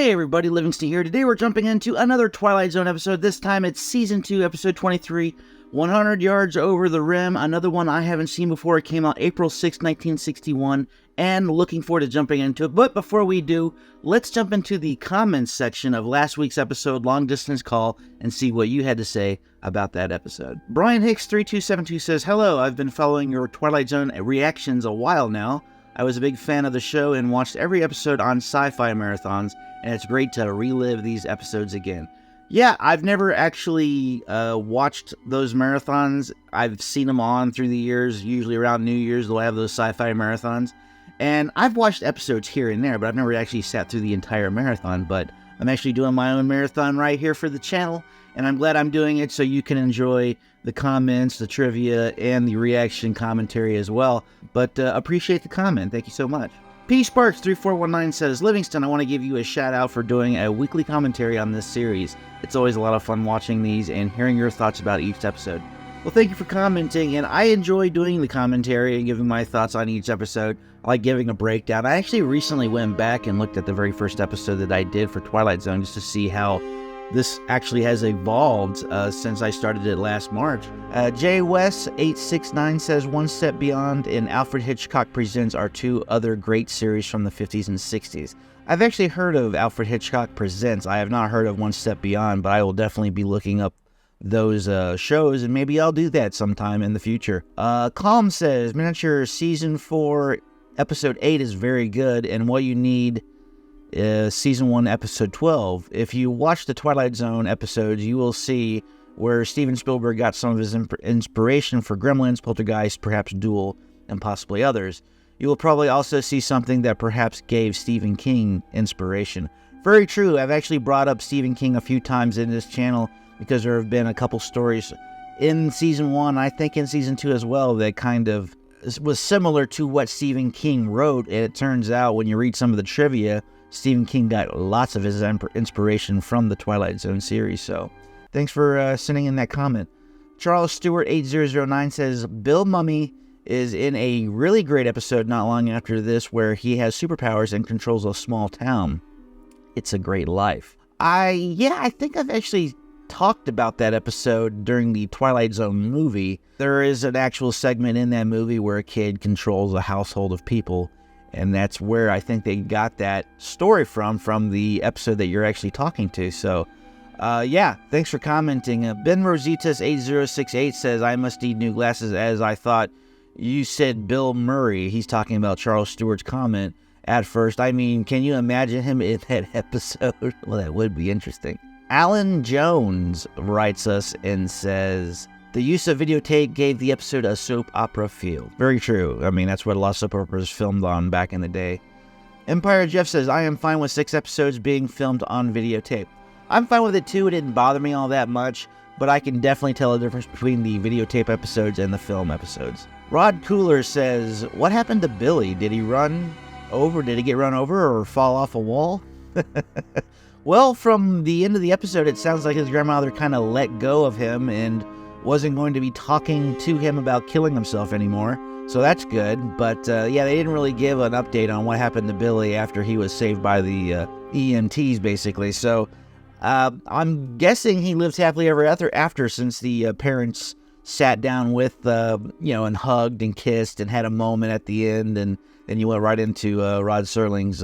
Hey everybody, Livingston here. Today we're jumping into another Twilight Zone episode. This time it's Season 2, Episode 23, 100 Yards Over the Rim. Another one I haven't seen before. It came out April 6, 1961, and looking forward to jumping into it. But before we do, let's jump into the comments section of last week's episode, Long Distance Call, and see what you had to say about that episode. Brian Hicks 3272 says, "Hello, I've been following your Twilight Zone reactions a while now. I was a big fan of the show and watched every episode on sci-fi marathons, and it's great to relive these episodes again." Yeah, I've never actually watched those marathons. I've seen them on through the years. Usually around New Year's, they'll have those sci-fi marathons. And I've watched episodes here and there, but I've never actually sat through the entire marathon. But I'm actually doing my own marathon right here for the channel, and I'm glad I'm doing it so you can enjoy the comments, the trivia, and the reaction commentary as well. But appreciate the comment. Thank you so much. P Sparks 3419 says, "Livingston, I want to give you a shout out for doing a weekly commentary on this series. It's always a lot of fun watching these and hearing your thoughts about each episode." Well, thank you for commenting, and I enjoy doing the commentary and giving my thoughts on each episode. I like giving a breakdown. I actually recently went back and looked at the very first episode that I did for Twilight Zone just to see how this actually has evolved since I started it last March. J West 869 says, "One Step Beyond" and Alfred Hitchcock Presents are two other great series from the 50s and 60s. I've actually heard of Alfred Hitchcock Presents. I have not heard of One Step Beyond, but I will definitely be looking up those shows, and maybe I'll do that sometime in the future. Calm says, "Miniature Season 4, Episode 8 is very good, and what you need Season 1, Episode 12. If you watch the Twilight Zone episodes, you will see where Steven Spielberg got some of his inspiration for Gremlins, Poltergeist, perhaps Duel, and possibly others. You will probably also see something that perhaps gave Stephen King inspiration." Very true. I've actually brought up Stephen King a few times in this channel because there have been a couple stories in Season 1, I think in Season 2 as well, that kind of was similar to what Stephen King wrote. And it turns out when you read some of the trivia, Stephen King got lots of his inspiration from the Twilight Zone series, so thanks for sending in that comment. Charles Stewart 8009 says, "Bill Mummy is in a really great episode not long after this where he has superpowers and controls a small town. It's a Great Life." I think I've actually talked about that episode during the Twilight Zone movie. There is an actual segment in that movie where a kid controls a household of people. And that's where I think they got that story from the episode that you're actually talking to. So, yeah, thanks for commenting. Ben Rositas 8068 says, "I must need new glasses as I thought you said Bill Murray." He's talking about Charles Stewart's comment at first. I mean, can you imagine him in that episode? Well, that would be interesting. Alan Jones writes us and says, "The use of videotape gave the episode a soap opera feel." Very true. I mean, that's what a lot of soap operas filmed on back in the day. Empire Jeff says, "I am fine with 6 episodes being filmed on videotape." I'm fine with it too. It didn't bother me all that much, but I can definitely tell the difference between the videotape episodes and the film episodes. Rod Cooler says, "What happened to Billy? Did he run over? Did he get run over or fall off a wall?" Well, from the end of the episode, it sounds like his grandmother kind of let go of him and wasn't going to be talking to him about killing himself anymore. So that's good. But yeah, they didn't really give an update on what happened to Billy after he was saved by the EMTs, basically. So I'm guessing he lives happily ever after since the parents sat down with, and hugged and kissed and had a moment at the end. And then you went right into Rod Serling's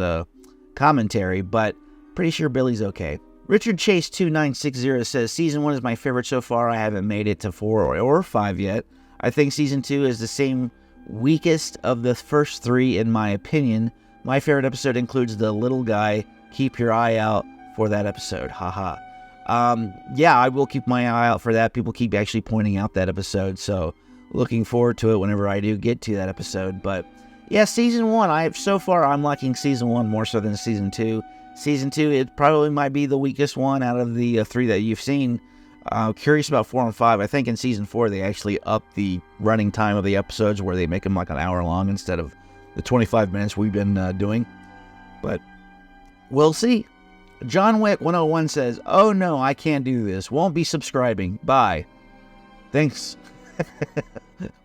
commentary. But pretty sure Billy's okay. Richard Chase 2960 says, "Season 1 is my favorite so far. I haven't made it to 4 or 5 yet. I think Season 2 is the same weakest of the first 3 in my opinion. My favorite episode includes the little guy. Keep your eye out for that episode. Haha." Yeah, I will keep my eye out for that. People keep actually pointing out that episode, so looking forward to it whenever I do get to that episode. But yeah, Season 1, so far I'm liking Season 1 more so than Season 2. Season 2, it probably might be the weakest one out of the 3 that you've seen. Curious about 4 and 5. I think in Season 4, they actually up the running time of the episodes where they make them like an hour long instead of the 25 minutes we've been doing. But we'll see. John Wick 101 says, "Oh no, I can't do this. Won't be subscribing. Bye." Thanks.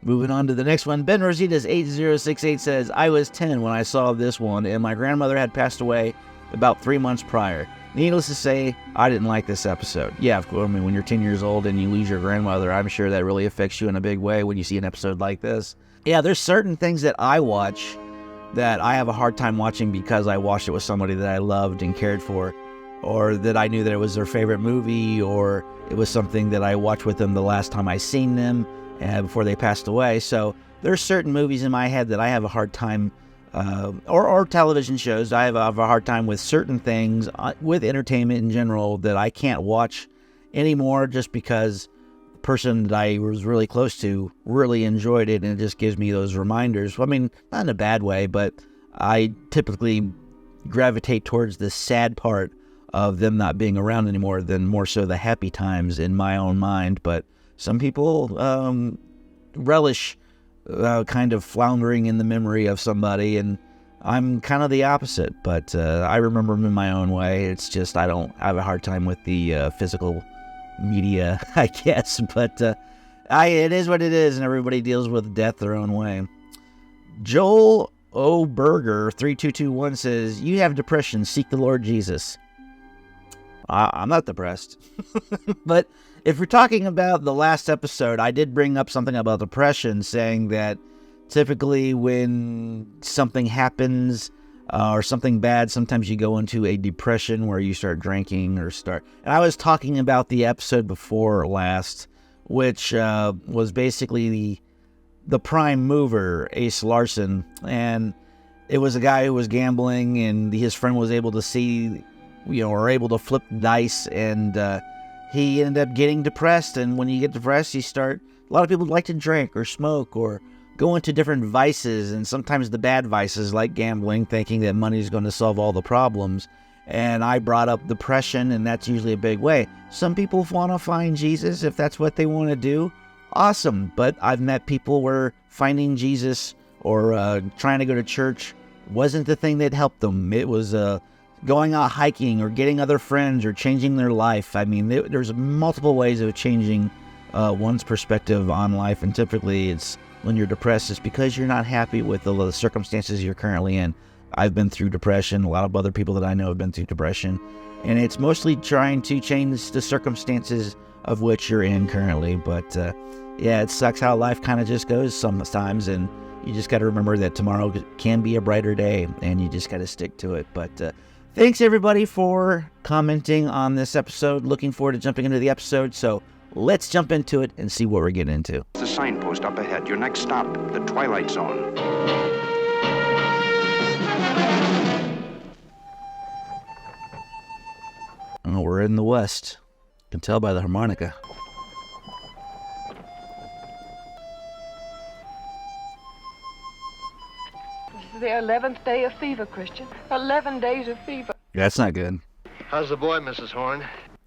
Moving on to the next one. Ben Rositas 8068 says, "I was 10 when I saw this one, and my grandmother had passed away about 3 months prior. Needless to say, I didn't like this episode. Yeah, of course, I mean, when you're 10 years old and you lose your grandmother, I'm sure that really affects you in a big way when you see an episode like this. Yeah, there's certain things that I watch that I have a hard time watching because I watched it with somebody that I loved and cared for, or that I knew that it was their favorite movie, or it was something that I watched with them the last time I seen them before they passed away. So there's certain movies in my head that I have a hard time or television shows. I have a hard time with certain things, with entertainment in general, that I can't watch anymore just because the person that I was really close to really enjoyed it, and it just gives me those reminders. I mean, not in a bad way, but I typically gravitate towards the sad part of them not being around anymore than more so the happy times in my own mind. But some people relish kind of floundering in the memory of somebody, and I'm kind of the opposite, but I remember them in my own way. It's just I have a hard time with the physical media, I guess, but it is what it is, and everybody deals with death their own way. Joel O'Berger 3221 says, "You have depression, seek the Lord Jesus." I'm not depressed. But if we're talking about the last episode, I did bring up something about depression, saying that typically when something happens or something bad, sometimes you go into a depression where you start drinking or start... And I was talking about the episode before last, which was basically the prime mover, Ace Larson. And it was a guy who was gambling, and his friend was able to see... or able to flip dice, and he ended up getting depressed. And when you get depressed, a lot of people like to drink or smoke or go into different vices, and sometimes the bad vices like gambling, thinking that money is going to solve all the problems. And I brought up depression, and that's usually a big way. Some people want to find Jesus if that's what they want to do. Awesome. But I've met people where finding Jesus or trying to go to church wasn't the thing that helped them. It was going out hiking or getting other friends or changing their life. I mean, there's multiple ways of changing one's perspective on life, and typically it's when you're depressed, it's because you're not happy with the circumstances you're currently in. I've been through depression. A lot of other people that I know have been through depression, and it's mostly trying to change the circumstances of which you're in currently. But yeah, it sucks how life kind of just goes sometimes, and you just got to remember that tomorrow can be a brighter day, and you just got to stick to it. But thanks, everybody, for commenting on this episode. Looking forward to jumping into the episode, so let's jump into it and see what we're getting into. The signpost up ahead. Your next stop, the Twilight Zone. Oh, we're in the West. You can tell by the harmonica. This is the 11th day of fever, Christian. 11 days of fever. Yeah, that's not good. How's the boy, Mrs. Horn?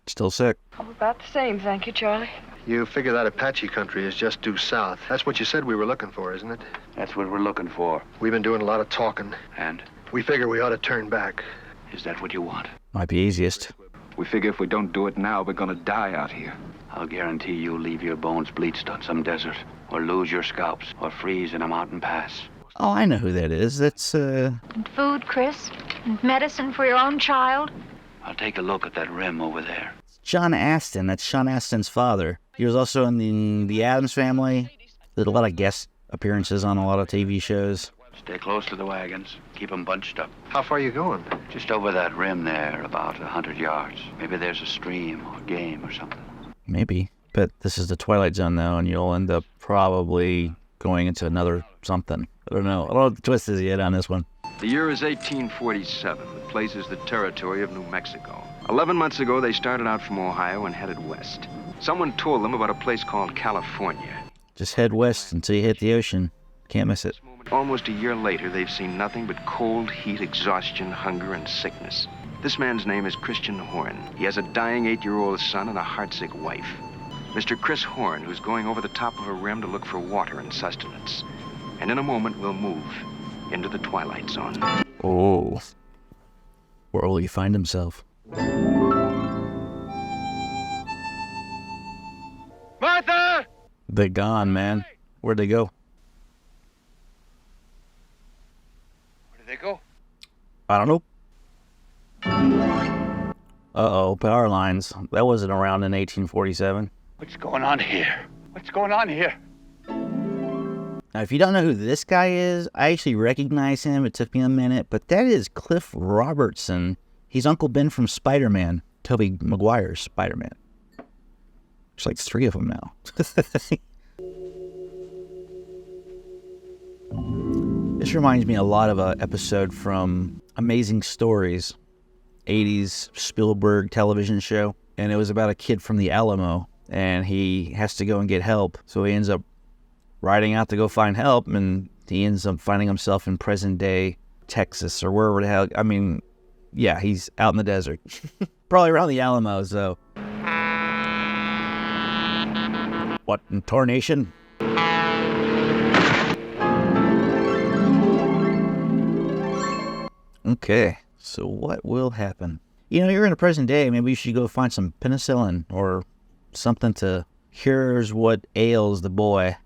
Still sick. Oh, about the same, thank you, Charlie. You figure that Apache country is just due south. That's what you said we were looking for, isn't it? That's what we're looking for. We've been doing a lot of talking. And? We figure we ought to turn back. Is that what you want? Might be easiest. We figure if we don't do it now, we're gonna die out here. I'll guarantee you'll leave your bones bleached on some desert, or lose your scalps, or freeze in a mountain pass. Oh, I know who that is. That's, And food, Chris? And medicine for your own child? I'll take a look at that rim over there. John Astin. That's Sean Astin's father. He was also in the Addams Family. Did a lot of guest appearances on a lot of TV shows. Stay close to the wagons. Keep 'em bunched up. How far are you going? Just over that rim there, about 100 yards. Maybe there's a stream or game or something. Maybe. But this is the Twilight Zone, though, and you'll end up probably going into another something. I don't know. I don't know what the twist is yet on this one. The year is 1847. The place is the territory of New Mexico. 11 months ago, they started out from Ohio and headed west. Someone told them about a place called California. Just head west until you hit the ocean. Can't miss it. Almost a year later, they've seen nothing but cold, heat, exhaustion, hunger, and sickness. This man's name is Christian Horn. He has a dying 8-year-old son and a heartsick wife. Mr. Chris Horn, who's going over the top of a rim to look for water and sustenance. And in a moment, we'll move into the Twilight Zone. Oh. Where will he find himself? Martha! They're gone, man. Where'd they go? Where did they go? I don't know. Uh-oh, power lines. That wasn't around in 1847. What's going on here? What's going on here? Now, if you don't know who this guy is, I actually recognize him. It took me a minute, but that is Cliff Robertson. He's Uncle Ben from Spider-Man. Tobey Maguire's Spider-Man. There's like 3 of them now. This reminds me a lot of an episode from Amazing Stories, 80s Spielberg television show. And it was about a kid from the Alamo, and he has to go and get help. So he ends up riding out to go find help, and he ends up finding himself in present-day Texas or wherever the hell. I mean, yeah, he's out in the desert. Probably around the Alamo, so. What in tarnation? Okay, so what will happen? You know, you're in the present day, maybe you should go find some penicillin or something to cures what ails the boy.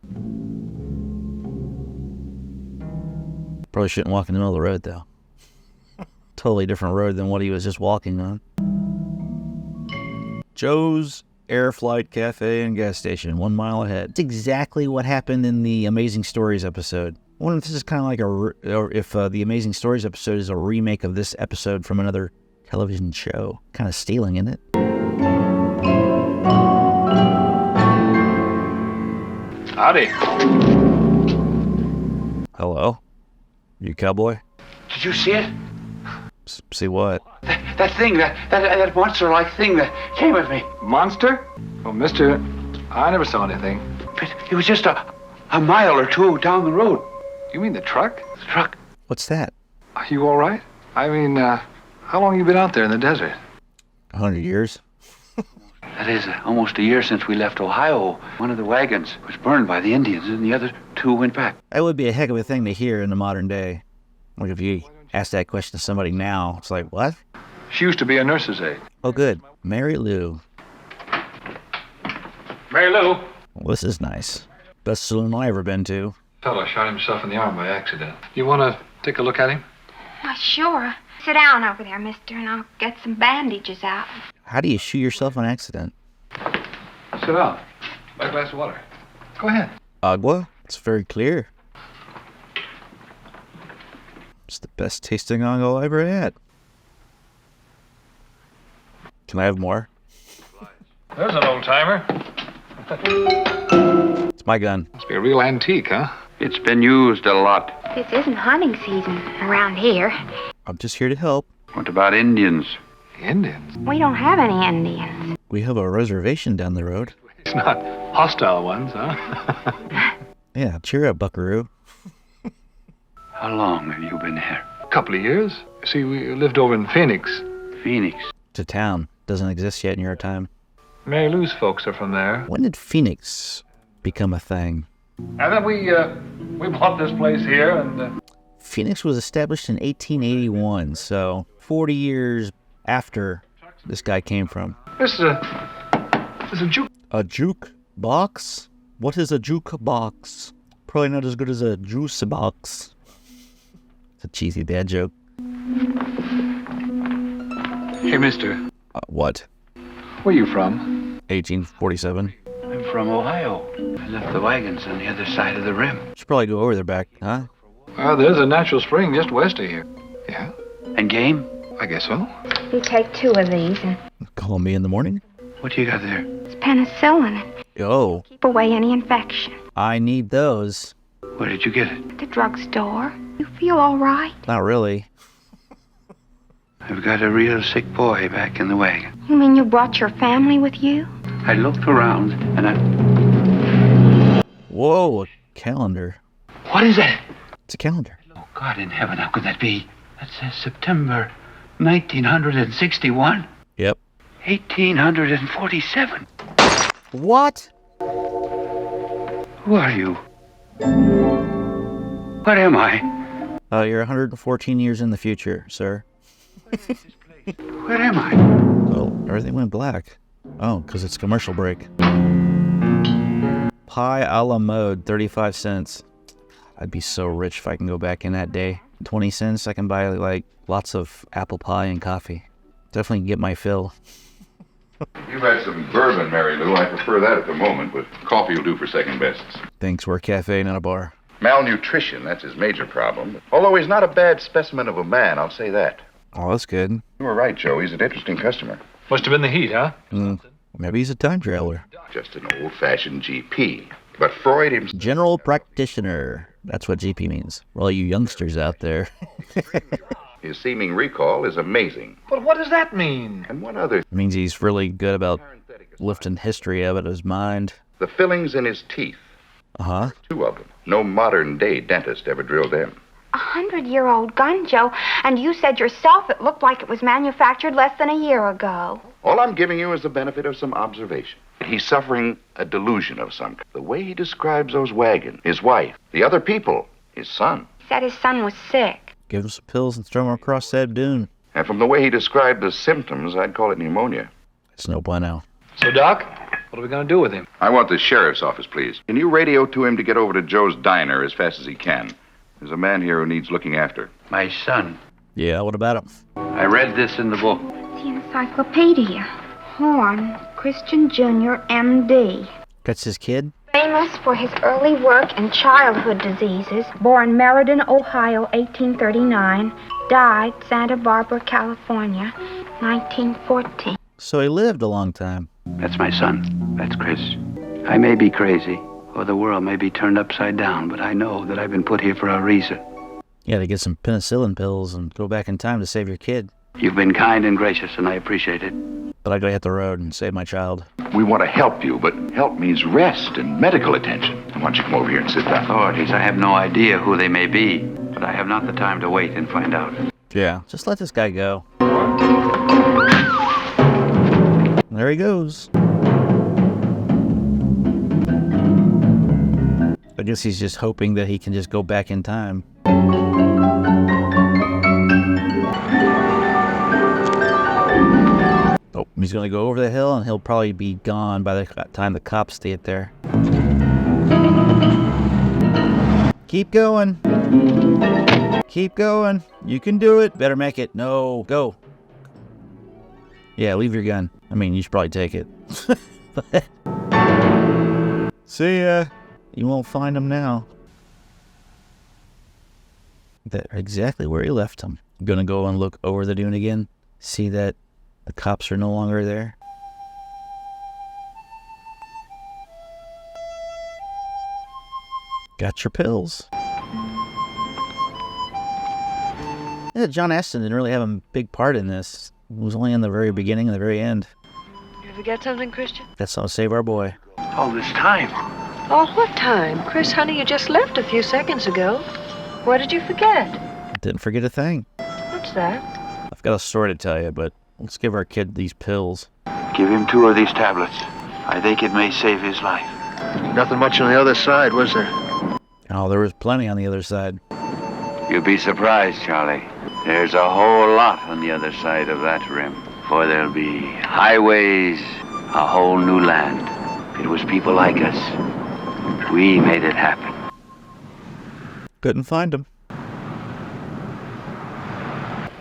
Probably shouldn't walk in the middle of the road, though. Totally different road than what he was just walking on. Joe's Air Flight Cafe and Gas Station, 1 mile ahead. It's exactly what happened in the Amazing Stories episode. I wonder if this is kind of like or if the Amazing Stories episode is a remake of this episode from another television show. Kind of stealing, isn't it? Howdy. Hello? You cowboy? Did you see it? See what? That thing, that monster-like thing that came at me. Monster? Oh, mister, I never saw anything. But it was just a mile or 2 down the road. You mean the truck? The truck. What's that? Are you all right? I mean, how long you been out there in the desert? 100 years? That is almost a year since we left Ohio. One of the wagons was burned by the Indians, and the other 2 went back. That would be a heck of a thing to hear in the modern day. Like if you ask that question to somebody now, it's like, what? She used to be a nurse's aide. Oh, good. Mary Lou. Mary Lou. Well, this is nice. Best saloon I ever been to. Fellow shot himself in the arm by accident. You want to take a look at him? Why, sure. Sit down over there, mister, and I'll get some bandages out. How do you shoot yourself on accident? Sit down. Buy a glass of water. Go ahead. Agua? It's very clear. It's the best tasting agua I ever had. Can I have more? There's an old-timer. It's my gun. Must be a real antique, huh? It's been used a lot. This isn't hunting season around here. I'm just here to help. What about Indians? Indians? We don't have any Indians. We have a reservation down the road. It's not hostile ones, huh? Yeah, cheer up, buckaroo. How long have you been here? A couple of years. See, we lived over in Phoenix. Phoenix. To town. Doesn't exist yet in your time. Mary Lou's folks are from there. When did Phoenix become a thing? And then we bought this place here, and Phoenix was established in 1881, so 40 years after this guy came from. this is a juke. A juke box? What is a juke box? Probably not as good as a juice box. It's a cheesy dad joke. Hey, mister, What? where you from? 1847. I'm from Ohio. I left the wagons on the other side of the rim. Should probably go over there back, huh? Well, there's a natural spring just west of here. Yeah, And game? I guess so. You take 2 of these and Call me in the morning? What do you got there? it's penicillin and Oh, keep away any infection. I need those. Where did you get it? At the drugstore. You feel all right? Not really. I've got a real sick boy back in the wagon. You mean you brought your family with you? I looked around, and I... Whoa, a calendar. What is that? It's a calendar. Oh, God in heaven, how could that be? That says September 1961. Yep. 1847. What? Who are you? What am I? You're 114 years in the future, sir. Where am I? Well, everything went black. Oh, because it's commercial break. Pie a la mode, 35 cents. I'd be so rich if I can go back in that day. 20 cents, I can buy like lots of apple pie and coffee. Definitely get my fill. You've had some bourbon, Mary Lou. I prefer that at the moment, but coffee will do for second best. Thanks, we're a cafe, not a bar. Malnutrition, that's his major problem. Although he's not a bad specimen of a man, I'll say that. Oh, that's good. You were right, Joe. He's an interesting customer. Must have been the heat, huh? Maybe he's a time traveler. Just an old-fashioned GP. But Freud himself... General practitioner. That's what GP means. For all you youngsters out there. His seeming recall is amazing. But what does that mean? And one other... It means he's really good about lifting history out of his mind. The fillings in his teeth. Uh-huh. 2 of them. No modern-day dentist ever drilled them. 100-year-old gun, Joe. And you said yourself it looked like it was manufactured less than a year ago. All I'm giving you is the benefit of some observation. He's suffering a delusion of some kind. The way he describes those wagons, his wife, the other people, his son. He said his son was sick. Give him some pills and throw him across that dune. And from the way he described the symptoms, I'd call it pneumonia. It's no bueno. So, Doc, what are we going to do with him? I want the sheriff's office, please. Can you radio to him to get over to Joe's diner as fast as he can? There's a man here who needs looking after. My son. Yeah, what about him? I read this in the book. It's the encyclopedia. Horn, Christian Jr., M.D. That's his kid? Famous for his early work in childhood diseases. Born Meriden, Ohio, 1839. Died Santa Barbara, California, 1914. So he lived a long time. That's my son. That's Chris. I may be crazy, or the world may be turned upside down, but I know that I've been put here for a reason. Yeah, to get some penicillin pills and go back in time to save your kid. You've been kind and gracious, and I appreciate it. But I gotta hit the road and save my child. We want to help you, but help means rest and medical attention. Why don't you come over here and sit down? Authorities, I have no idea who they may be, but I have not the time to wait and find out. Yeah, just let this guy go. There he goes. I guess he's just hoping that he can just go back in time. Oh, he's gonna go over the hill and he'll probably be gone by the time the cops get there. Keep going. Keep going. You can do it. Better make it. No, go. Yeah, leave your gun. I mean, you should probably take it. See ya. You won't find him now. That's exactly where he left him. I'm gonna go and look over the dune again. See that the cops are no longer there. Got your pills. Yeah, John Astin didn't really have a big part in this. It was only in the very beginning and the very end. You forget something, Christian? That's how to save our boy. All this time. All what time? Chris, honey, you just left a few seconds ago. What did you forget? Didn't forget a thing. What's that? I've got a story to tell you, but let's give our kid these pills. Give him 2 of these tablets. I think it may save his life. Nothing much on the other side, was there? Oh, there was plenty on the other side. You'll be surprised, Charlie. There's a whole lot on the other side of that rim. For there'll be highways, a whole new land. It was people like us. We made it happen. Couldn't find him.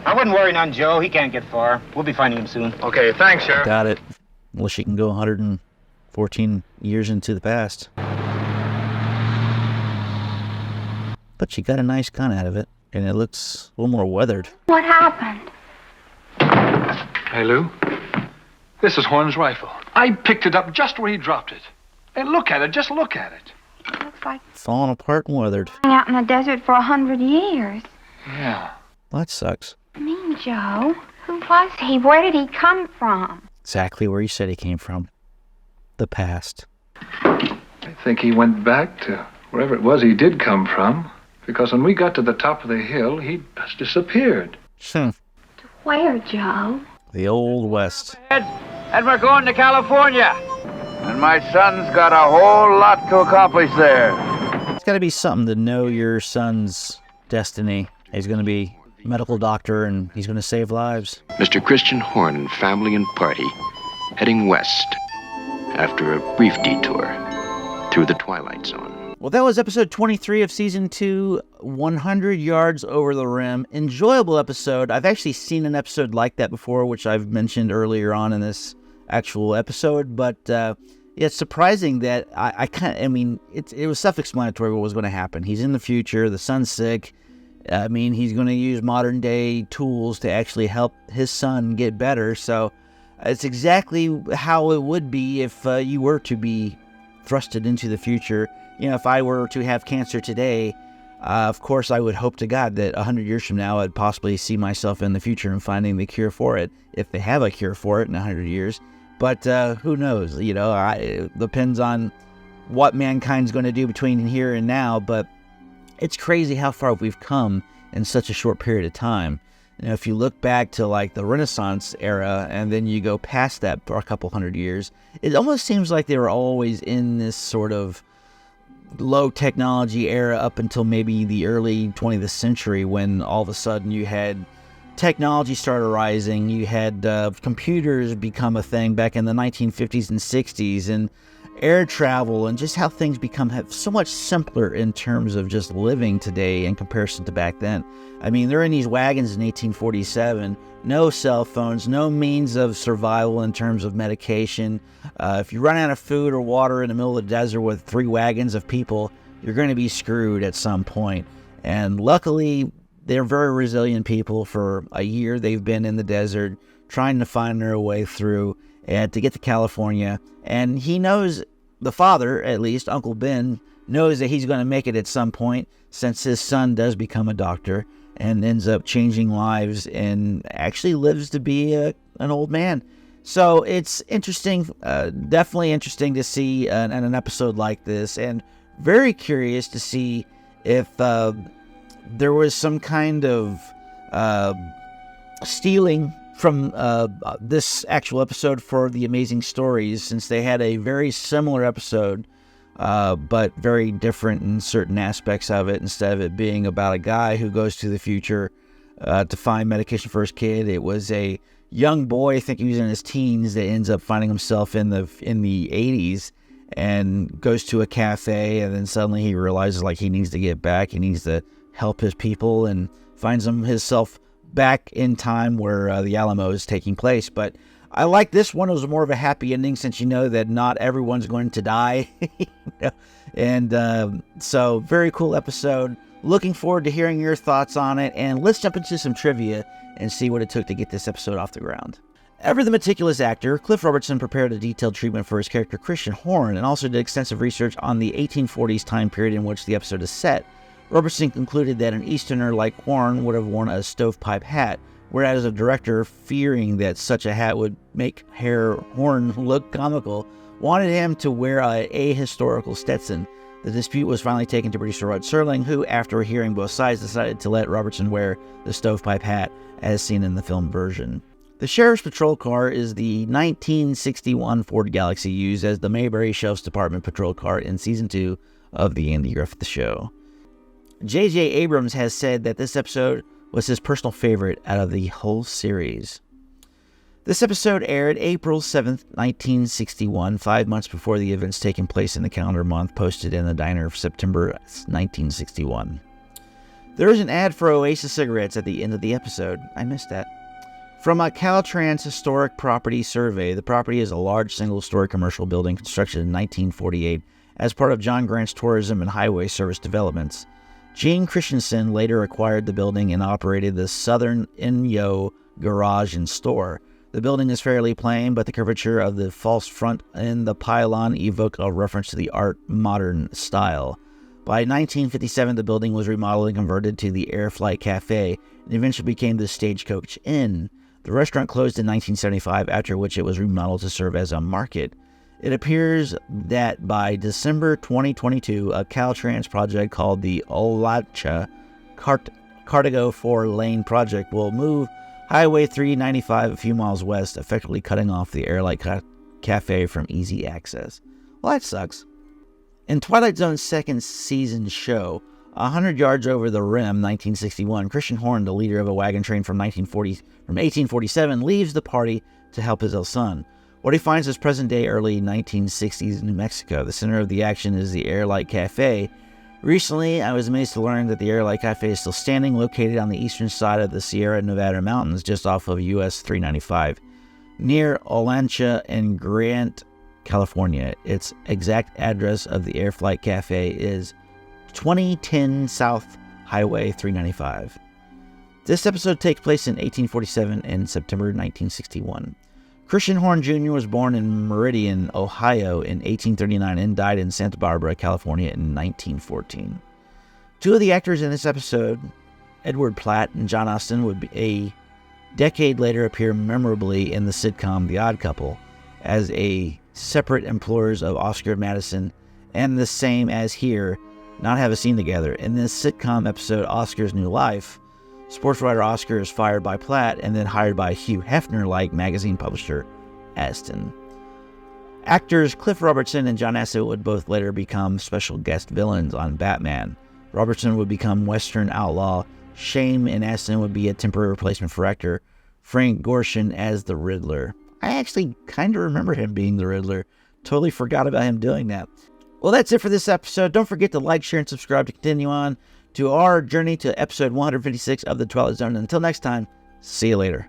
I wouldn't worry none, Joe. He can't get far. We'll be finding him soon. Okay, thanks, Sheriff. Got it. Unless you can go 114 years into the past. But she got a nice gun out of it, and it looks a little more weathered. What happened? Hey, Lou. This is Horn's rifle. I picked it up just where he dropped it. And look at it. Just look at it. It looks like Falling apart and weathered. out in the desert for 100 years. Yeah. Well, that sucks. I mean, Joe, who was he? Where did he come from? Exactly where you said he came from. The past. I think he went back to wherever it was he did come from. Because when we got to the top of the hill, he just disappeared. Where, Joe? The Old West. And we're going to California. And my son's got a whole lot to accomplish there. It's got to be something to know your son's destiny. He's going to be a medical doctor and he's going to save lives. Mr. Christian Horn and family and party heading west after a brief detour through the Twilight Zone. Well, that was episode 23 of season 2, 100 Yards Over the Rim. Enjoyable episode. I've actually seen an episode like that before, which I've mentioned earlier on in this actual episode, but it's surprising that it was self-explanatory what was going to happen. He's in the future, the son's sick. He's going to use modern day tools to actually help his son get better, so it's exactly how it would be if you were to be thrusted into the future. If I were to have cancer today, of course I would hope to God that 100 years from now I'd possibly see myself in the future and finding the cure for it, if they have a cure for it in 100 years. But who knows? It depends on what mankind's going to do between here and now, but it's crazy how far we've come in such a short period of time. If you look back to like the Renaissance era and then you go past that for a couple hundred years, it almost seems like they were always in this sort of low technology era up until maybe the early 20th century, when all of a sudden you had technology started rising. You had computers become a thing back in the 1950s and 60s, and air travel, and just how things have so much simpler in terms of just living today in comparison to back then. They're in these wagons in 1847, no cell phones, no means of survival in terms of medication. If you run out of food or water in the middle of the desert with 3 wagons of people, you're going to be screwed at some point. And luckily, they're very resilient people. For a year, they've been in the desert trying to find their way through and to get to California. And he knows, the father, at least, Uncle Ben, knows that he's going to make it at some point, since his son does become a doctor and ends up changing lives and actually lives to be an old man. So it's interesting, definitely interesting to see in an episode like this, and very curious to see if there was some kind of stealing from this actual episode for the Amazing Stories, since they had a very similar episode, but very different in certain aspects of it. Instead of it being about a guy who goes to the future to find medication for his kid, it was a young boy, I think he was in his teens, that ends up finding himself in the 80s and goes to a cafe, and then suddenly he realizes like he needs to get back, he needs to help his people, and finds himself back in time where the Alamo is taking place. But I like this one. It was more of a happy ending, since you know that not everyone's going to die. And so very cool episode. Looking forward to hearing your thoughts on it, and let's jump into some trivia and see what it took to get this episode off the ground. Ever the meticulous actor, Cliff Robertson prepared a detailed treatment for his character Christian Horn, and also did extensive research on the 1840s time period in which the episode is set. Robertson concluded that an Easterner like Horn would have worn a stovepipe hat, whereas a director, fearing that such a hat would make Horn look comical, wanted him to wear a ahistorical Stetson. The dispute was finally taken to producer Rod Serling, who, after hearing both sides, decided to let Robertson wear the stovepipe hat, as seen in the film version. The Sheriff's Patrol car is the 1961 Ford Galaxy used as the Mayberry Sheriff's Department patrol car in Season 2 of The Andy Griffith Show. J.J. Abrams has said that this episode was his personal favorite out of the whole series. This episode aired April 7th, 1961, 5 months before the events taking place in the calendar month posted in the diner of September 1961. There is an ad for Oasis cigarettes at the end of the episode. I missed that. From a Caltrans historic property survey, the property is a large single-story commercial building constructed in 1948 as part of John Grant's tourism and highway service developments. Gene Christensen later acquired the building and operated the Southern Inyo garage and store. The building is fairly plain, but the curvature of the false front and the pylon evoke a reference to the Art Modern style. By 1957, the building was remodeled and converted to the Air Flight Cafe, and eventually became the Stagecoach Inn. The restaurant closed in 1975, after which it was remodeled to serve as a market. It appears that by December 2022, a Caltrans project called the Olacha Cartago 4-lane project will move Highway 395 a few miles west, effectively cutting off the Airlight Cafe from easy access. Well, that sucks. In Twilight Zone's second season show, 100 Yards Over the Rim, 1961, Christian Horn, the leader of a wagon train from 1847, leaves the party to help his ill son. What he finds is present-day early 1960s New Mexico. The center of the action is the Airlight Cafe. Recently, I was amazed to learn that the Airlight Cafe is still standing, located on the eastern side of the Sierra Nevada mountains, just off of US 395, near Olancha and Grant, California. Its exact address of the Airlight Cafe is 2010 South Highway 395. This episode takes place in 1847 and September 1961. Christian Horn Jr. was born in Meridian, Ohio in 1839 and died in Santa Barbara, California in 1914. Two of the actors in this episode, Edward Platt and John Austin, would a decade later appear memorably in the sitcom The Odd Couple as a separate employers of Oscar Madison, and the same as here, not have a scene together. In this sitcom episode, Oscar's New Life, sports writer Oscar is fired by Platt and then hired by Hugh Hefner-like magazine publisher Aston. Actors Cliff Robertson and John Astin would both later become special guest villains on Batman. Robertson would become Western outlaw. Shame and Astin would be a temporary replacement for actor Frank Gorshin as the Riddler. I actually kind of remember him being the Riddler. Totally forgot about him doing that. Well, that's it for this episode. Don't forget to like, share, and subscribe to continue on to our journey to episode 156 of The Twilight Zone. Until next time, see you later.